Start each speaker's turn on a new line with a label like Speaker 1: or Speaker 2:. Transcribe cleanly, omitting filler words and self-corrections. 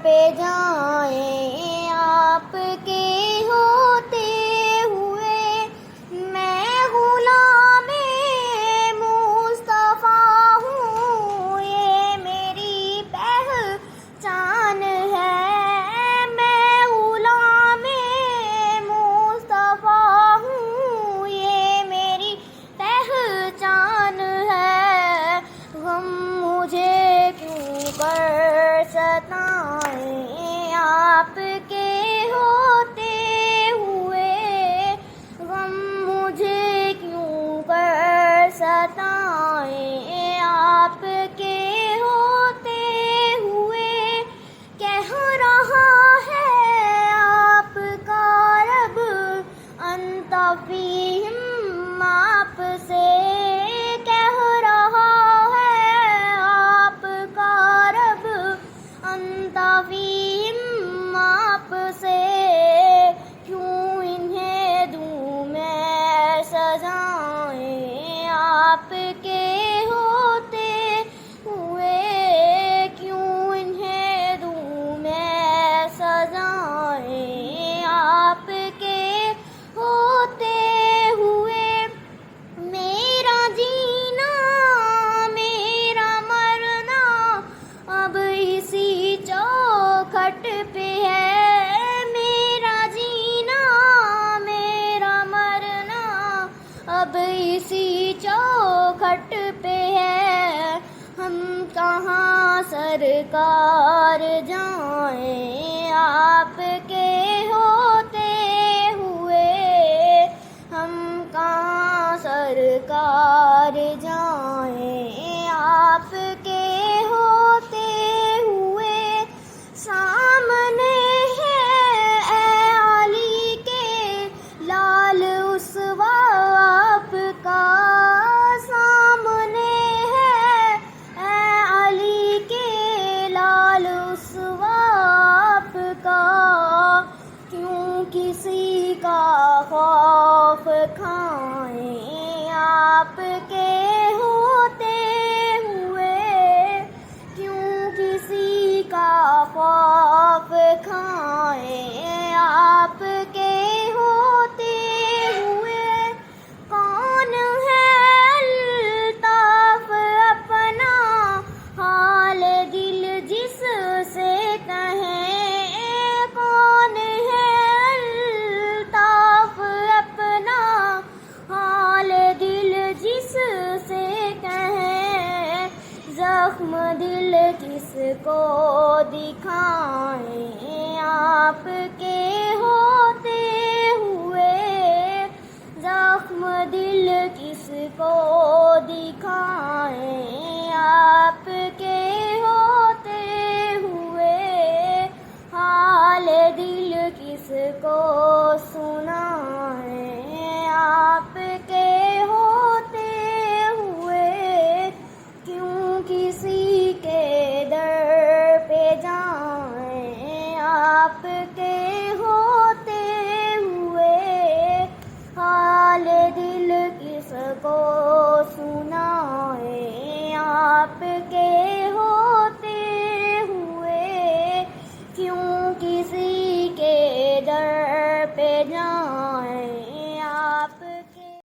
Speaker 1: پہ جائیں آپ کے ہوتے ہوئے، میں غلام مصطفیٰ ہوں، یہ میری پہچان ہے، میں غلام مصطفیٰ ہوں، یہ میری پہچان ہے، غم مجھے کیوں کر ستائیں آپ کے ہوتے ہوئے، غم مجھے کیوں کر ستائیں آپ کے ہوتے ہوئے، کہہ رہا ہے آپ کا رب انت فیہم آپ سے، کہہ رہا ہے آپ کا رب انت فیہم آپ سے، کیوں انہیں دوں میں سزائیں آپ کے ہوتے ہوئے، کیوں انہیں دوں میں سزائیں آپ کے ہوتے ہوئے، میرا جینا میرا مرنا اب اسی چوکھٹ پہ ہے، میرا جینا میرا مرنا اب اسی چوکھٹ پہ ہے، ہم کہاں سرکار جائیں آپ کے ہوتے ہوئے، ہم کہاں سرکار جائیں آپ کے ہوتے ہوئے، سامنے ہے اے علی کے لال اسوہ آپ کا، سامنے ہے اے علی کے لال اسوہ آپ کا، کیوں کسی کا خوف کھائیں آپ کے ہوتے ہوئے، کیوں کسی کا خوف کھائیں آپ کے ہوتے ہوئے، کون ہے الطاف اپنا حال دل جس سے کہیں، کون ہے الطاف اپنا حال دل جس سے کہیں، زخم دل کس کو دکھائیں آپ کے ہوتے ہوئے، زخم دل کس کو دکھائیں آپ کے ہوتے ہوئے، حال دل کس کو سنائیں آپ کے ہوتے ہوئے، کیوں کسی کے در پہ جائیں آپ کے ہوتے ہوئے، حال دل کس کو سنائیں آپ کے ہوتے ہوئے، کیوں کسی کے در پہ جائیں